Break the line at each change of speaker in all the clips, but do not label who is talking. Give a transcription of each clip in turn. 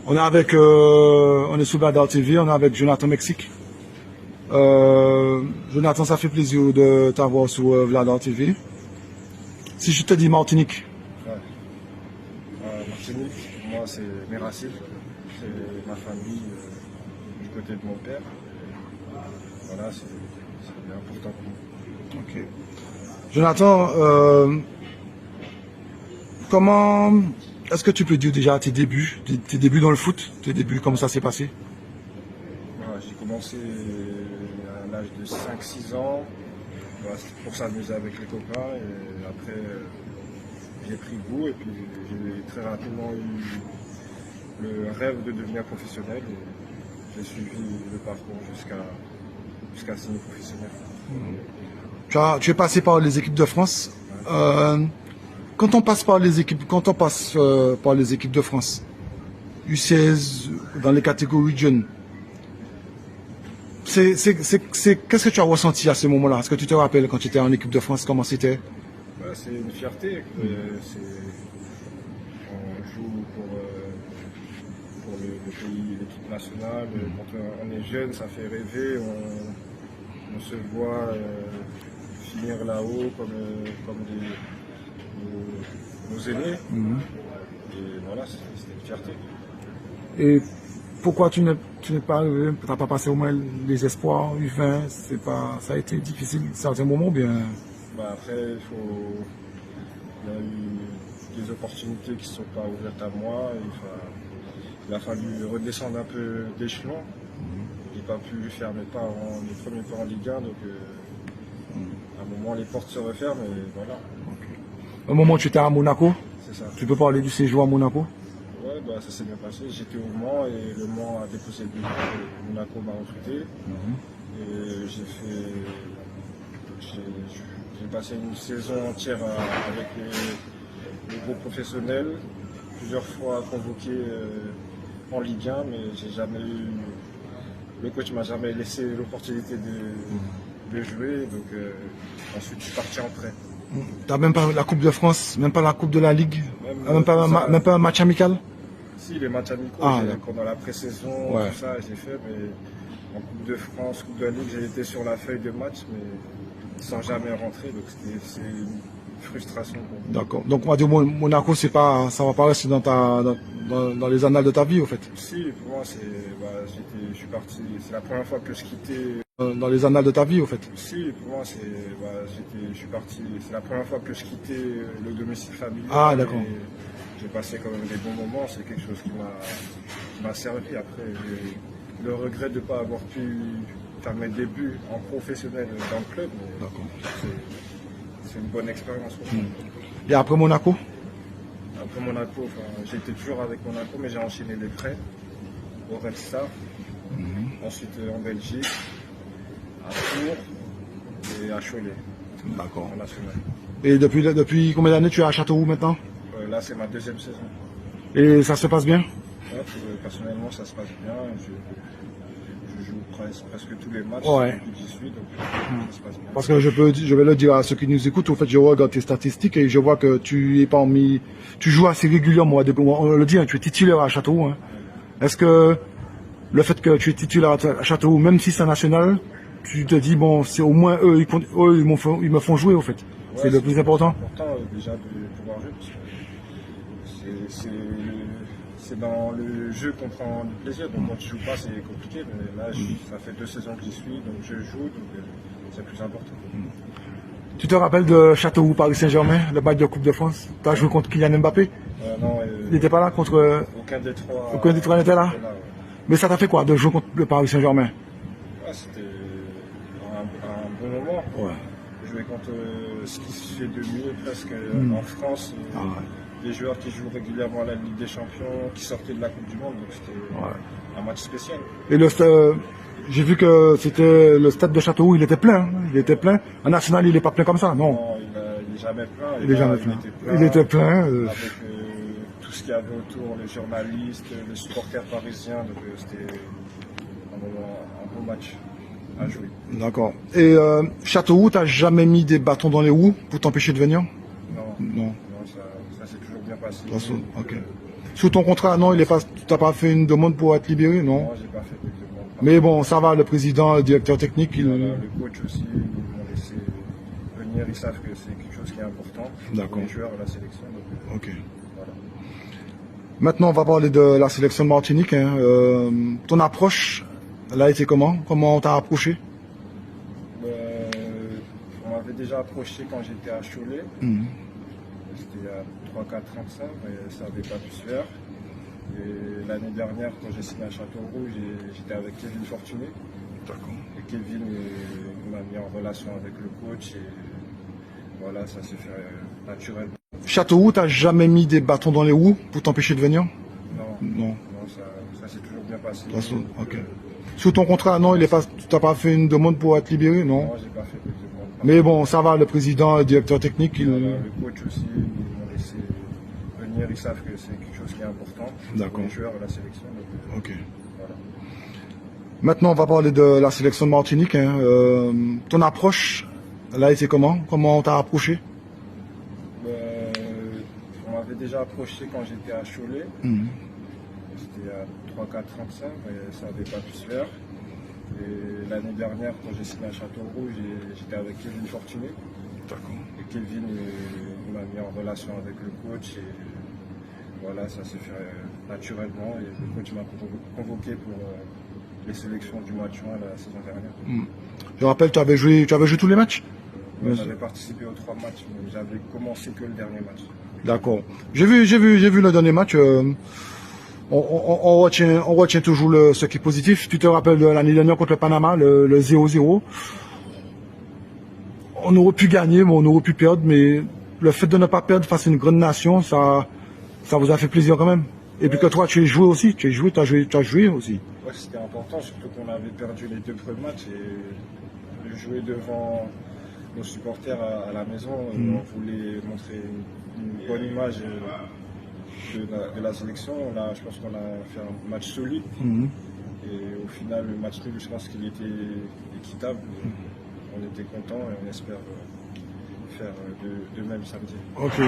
On est avec, on est sous Vladar TV, on est avec Jonathan Mexique. Jonathan, ça fait plaisir de t'avoir sur Vladar TV. Si je te dis Martinique.
Ouais. Martinique, pour moi, c'est mes racines, c'est ma famille du côté de mon père. Voilà, c'est important pour moi.
Ok. Jonathan, comment est-ce que tu peux dire déjà tes débuts dans le foot, tes débuts, comment ça s'est passé?
Voilà, j'ai commencé à l'âge de 5-6 ans, voilà, pour s'amuser avec les copains, et après j'ai pris goût, et puis j'ai très rapidement eu le rêve de devenir professionnel, et j'ai suivi le parcours jusqu'à signer professionnel.
Tu es passé par les équipes de France. Quand on passe par les équipes, de France, U16 dans les catégories jeunes, qu'est-ce que tu as ressenti à ce moment-là? Est-ce que tu te rappelles quand tu étais en équipe de France, comment c'était?
Ouais, c'est une fierté. On joue pour le pays, l'équipe nationale. Quand on est jeune, ça fait rêver. On se voit finir là-haut comme nos aînés. Et voilà, c'était une fierté.
Et pourquoi tu n'es pas arrivé, tu n'as pas passé au moins les espoirs, U20, ça a été difficile certains moments bien?
Bah après, il y a eu des opportunités qui ne sont pas ouvertes à moi. Il a fallu redescendre un peu d'échelon. J'ai pas pu faire mes premiers pas en Ligue 1, donc à un moment les portes se referment et voilà.
Au moment où tu étais à Monaco,
C'est ça.
tu peux parler du séjour à Monaco?
Ouais, bah, ça s'est bien passé. J'étais au Mans et le Mans a déposé le bilan et Monaco m'a recruté. Et j'ai passé une saison entière avec les groupes professionnels, plusieurs fois convoqué en Ligue 1, mais j'ai jamais eu. Le coach m'a jamais laissé l'opportunité de jouer, donc ensuite je suis parti en prêt.
Tu n'as même pas la Coupe de France, même pas la Coupe de la Ligue, même pas un match amical?
Si, les matchs amicaux, pendant la pré-saison, tout ça, j'ai fait, mais en Coupe de France, Coupe de la Ligue, j'ai été sur la feuille de match, mais sans jamais rentrer, donc c'est une frustration pour moi.
D'accord. Donc on va dire Monaco, ça va pas rester dans les annales de ta vie, au fait.
Si, pour moi, je suis parti, c'est la première fois que je quittais.
Dans les annales de ta vie, au fait.
Si, pour moi, je suis parti, c'est la première fois que je quittais le domicile familial.
Ah, d'accord.
J'ai passé quand même des bons moments, c'est quelque chose qui m'a servi. Après, j'ai le regret de ne pas avoir pu faire mes débuts en professionnel dans le club, mais c'est une bonne expérience pour moi.
Et après Monaco?
Après Monaco, j'étais toujours avec Monaco, mais j'ai enchaîné les prêts au Red Star, ensuite en Belgique, à Tours et à Cholet.
D'accord.
En national.
Et depuis combien d'années tu es à Châteauroux maintenant?
Là, c'est ma deuxième saison.
Et ça se passe bien?
Ouais, personnellement, ça se passe bien. Je joue presque tous les matchs depuis que j'y suis, donc ça se passe bien.
Parce que je vais le dire à ceux qui nous écoutent, en fait, je regarde tes statistiques et je vois que tu joues assez régulièrement. On le dit, hein, tu es titulaire à Châteauroux. Hein. Est-ce que le fait que tu es titulaire à Châteauroux, même si c'est national, tu te dis, bon, c'est au moins eux, ils me font jouer, au fait. Ouais, c'est le plus important.
C'est important déjà de pouvoir jouer, parce que c'est dans le jeu qu'on prend du plaisir. Donc quand tu joues pas, c'est compliqué. Mais là, ça fait 2 saisons que j'y suis, donc je joue, donc c'est plus important.
Tu te rappelles de Châteauroux Paris Saint-Germain, le match de Coupe de France? Tu as joué contre Kylian Mbappé?
Non.
Il n'était pas là contre.
Aucun des trois.
Aucun des trois n'était là. Mais ça t'a fait quoi de jouer contre le Paris Saint-Germain?
C'était un bon moment.
Ouais.
Jouer contre ce qui se fait de mieux presque en France. Des joueurs qui jouent régulièrement à la Ligue des Champions, qui sortaient de la Coupe du Monde, donc c'était un match spécial.
Et j'ai vu que c'était le stade de Châteauroux, il était plein. Hein. Il était plein. En national, il n'est pas plein comme ça, non?
Non, il n'est jamais plein.
Il est jamais plein. Il était plein.
Avec tout ce qu'il y avait autour, les journalistes, les supporters parisiens, donc c'était un bon match à jouer.
D'accord. Et Châteauroux, tu n'as jamais mis des bâtons dans les roues pour t'empêcher de venir?
Non. Ça s'est toujours bien passé.
Ok. Sous ton contrat, non, tu n'as pas fait une demande pour être libéré, non?
Moi, j'ai pas fait de demande.
Mais bon, ça va, le président, le directeur technique,
Voilà, le coach aussi, ils m'ont laissé venir, ils savent que c'est quelque chose qui est important
D'accord.
pour les joueurs à la sélection. Donc,
Ok.
voilà.
Maintenant, on va parler de la sélection de Martinique. Hein. Ton approche, elle a été comment? Comment on t'a approché?
On m'avait déjà approché quand j'étais à Cholet. C'était à 3-4-35, mais ça n'avait pas pu se faire. Et l'année dernière, quand j'ai signé à Châteauroux, j'étais avec Kevin Fortuné.
D'accord.
Et Kevin m'a mis en relation avec le coach. Et voilà, ça s'est fait naturellement.
Châteauroux, t'as jamais mis des bâtons dans les roues pour t'empêcher de venir?
Non, ça s'est toujours bien passé.
Ok. Sous ton contrat, non, tu n'as pas fait une demande pour être libéré, non?
Non, j'ai pas fait de demande.
Mais bon, ça va, le président, le directeur technique,
Voilà, le coach aussi, ils m'ont laissé venir, ils savent que c'est quelque chose qui est important pour les joueurs à la sélection. Donc,
Ok.
voilà.
Maintenant, on va parler de la sélection de Martinique. Hein. Ton approche, elle a été comment? Comment on t'a approché?
On m'avait déjà approché quand j'étais à Cholet. C'était à 3-4-35, mais ça n'avait pas pu se faire. Et l'année dernière, quand j'ai signé à Châteauroux, j'étais avec Kevin Fortuné.
D'accord.
Et Kevin m'a mis en relation avec le coach. Et voilà, ça s'est fait naturellement. Et le coach m'a convoqué pour les sélections du mois de juin la saison dernière.
Je rappelle, tu avais joué tous les matchs?
Ouais, j'avais participé aux 3 matchs, mais j'avais commencé que le dernier match.
D'accord. J'ai vu le dernier match. On retient toujours ce qui est positif. Tu te rappelles de l'année dernière contre le Panama, le 0-0. On aurait pu gagner, mais on aurait pu perdre. Mais le fait de ne pas perdre face à une grande nation, ça vous a fait plaisir quand même. Et puis que toi, tu as joué aussi. Tu as joué aussi.
Ouais, c'était important, surtout qu'on avait perdu les 2 premiers matchs. Et de jouer devant nos supporters à la maison, on voulait montrer une bonne image de la sélection. Je pense qu'on a fait un match solide. Et au final, le match nul, je pense qu'il était équitable. On était contents et on espère faire de même samedi.
Ok,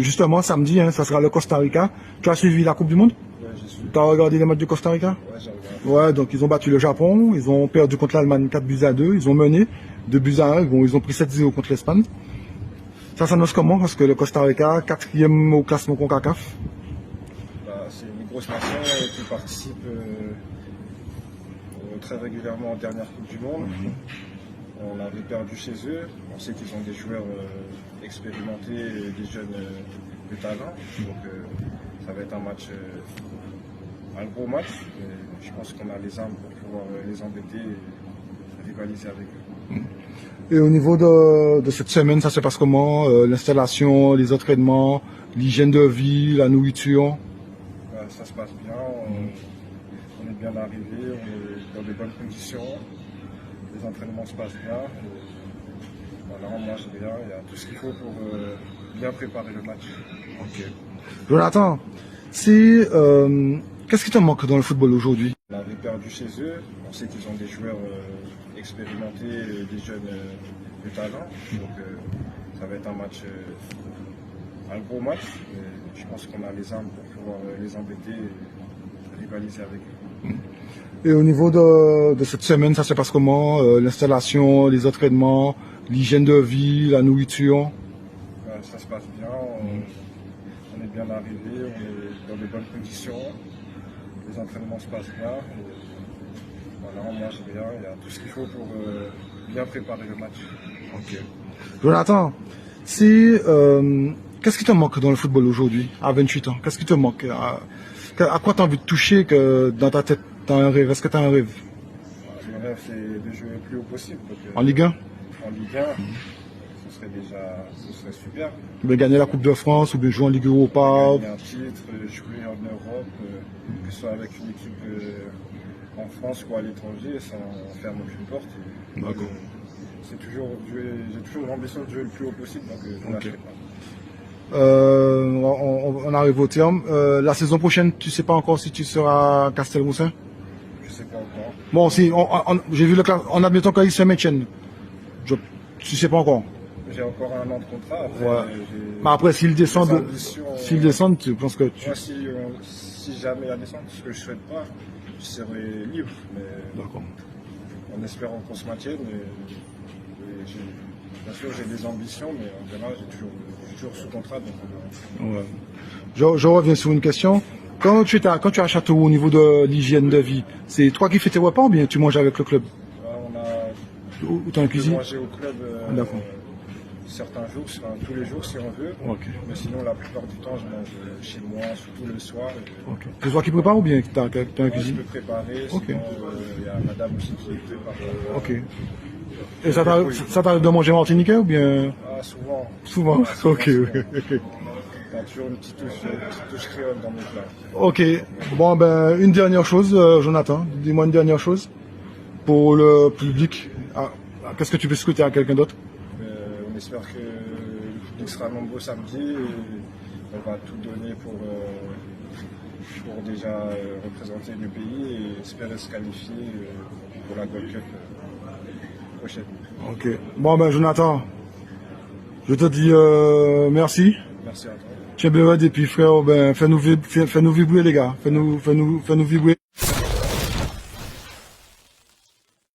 justement, samedi, hein, ça sera le Costa Rica. Tu as suivi la Coupe du Monde?
Ouais, j'ai suivi.
Tu as regardé les matchs du Costa Rica?
Ouais, j'ai regardé.
Ouais, donc ils ont battu le Japon, ils ont perdu contre l'Allemagne 4-2, ils ont mené 2-1, bon, ils ont pris 7-0 contre l'Espagne. Ça s'annonce comment? Parce que le Costa Rica, 4e au classement CONCACAF.
C'est une grosse nation qui participe très régulièrement en dernière Coupe du Monde. On avait perdu chez eux. On sait qu'ils ont des joueurs expérimentés et des jeunes de talent. Donc ça va être un match, un gros match. Et je pense qu'on a les armes pour pouvoir les embêter et rivaliser avec eux.
Et au niveau de cette semaine, ça se passe comment? L'installation, les entraînements, l'hygiène de vie, la nourriture?
Ça se passe bien. On est bien arrivé, on est dans de bonnes conditions. Les entraînements se passent bien. Voilà, on mange bien, il y a tout ce qu'il faut pour bien préparer le match.
Ok. Jonathan, qu'est-ce qui te manque dans le football aujourd'hui?
On avait perdu chez eux, on sait qu'ils ont des joueurs expérimentés, des jeunes de talent. Donc ça va être un match, un gros match. Et je pense qu'on a les armes pour pouvoir les embêter et rivaliser avec eux.
Et au niveau de cette semaine, ça se passe comment? L'installation, les entraînements, l'hygiène de vie, la nourriture?
Ça se passe bien, on est bien arrivé, on est dans de bonnes conditions. Les entraînements se passent bien. Voilà, on mange bien, il y a tout ce qu'il faut pour bien préparer le match.
Ok. Jonathan, qu'est-ce qui te manque dans le football aujourd'hui, à 28 ans? Qu'est-ce qui te manque? À quoi tu as envie de toucher que dans ta tête, tu as un rêve? Est-ce que tu as un rêve?
Le rêve, c'est de jouer le plus haut possible. Donc,
En Ligue 1?
En Ligue 1, ce serait super.
Tu veux gagner la Coupe de France ou bien jouer en Ligue Europa?
Gagner un titre, jouer en Europe, que ce soit avec une équipe en France ou à l'étranger, sans ferme aucune porte.
D'accord.
J'ai toujours l'ambition de jouer le plus haut possible, donc je ne lâcherai pas.
On arrive au terme. La saison prochaine, tu ne sais pas encore si tu seras à Castelroussin?
Je ne sais pas encore.
Bon, si, j'ai vu le classement. En admettant qu'ils se maintiennent, tu ne sais pas encore.
j'ai encore un an de contrat. Après,
Ouais.
j'ai
Mais après,
des ambitions.
s'ils descendent, tu penses que tu...
Moi, si jamais à descendre, ce que je ne souhaite pas, je serai libre. Mais
D'accord.
en espérant qu'on se maintienne. Bien sûr, j'ai des ambitions, mais en général, je suis toujours sous contrat. Donc
Ouais. Je reviens sur une question. Quand tu es à Châteauroux, au niveau de l'hygiène de vie, c'est toi qui fais tes repas ou bien tu manges avec le club?
on a
Ou tu as une
pu
cuisine?
manger au club
D'accord.
certains jours, enfin, tous les jours si on veut.
Ok.
Mais sinon, la plupart du temps, je mange chez moi, surtout le soir. Et,
Ok. C'est toi qui prépares ou bien tu as une
moi, je
cuisine?
peux préparer,
Ok.
sinon il y a madame aussi qui prépare.
Ok. Et ça t'arrive de manger martiniquais ou bien
Ah, souvent.
souvent?
Souvent,
Ok.
souvent.
Ok.
Il y a toujours une petite touche créole dans mes plats.
Ok. Bon ben une dernière chose, Jonathan. Dis-moi une dernière chose pour le public. Qu'est-ce que tu peux souhaiter à quelqu'un d'autre?
On espère que le public sera nombreux samedi et on va tout donner pour déjà représenter le pays et espérer se qualifier pour la Gold Cup prochaine.
Ok. Bon ben Jonathan, je te dis merci.
Merci à toi.
Tiens bien et puis frère, ben fais-nous vibrer les gars. Fais-nous vibrer.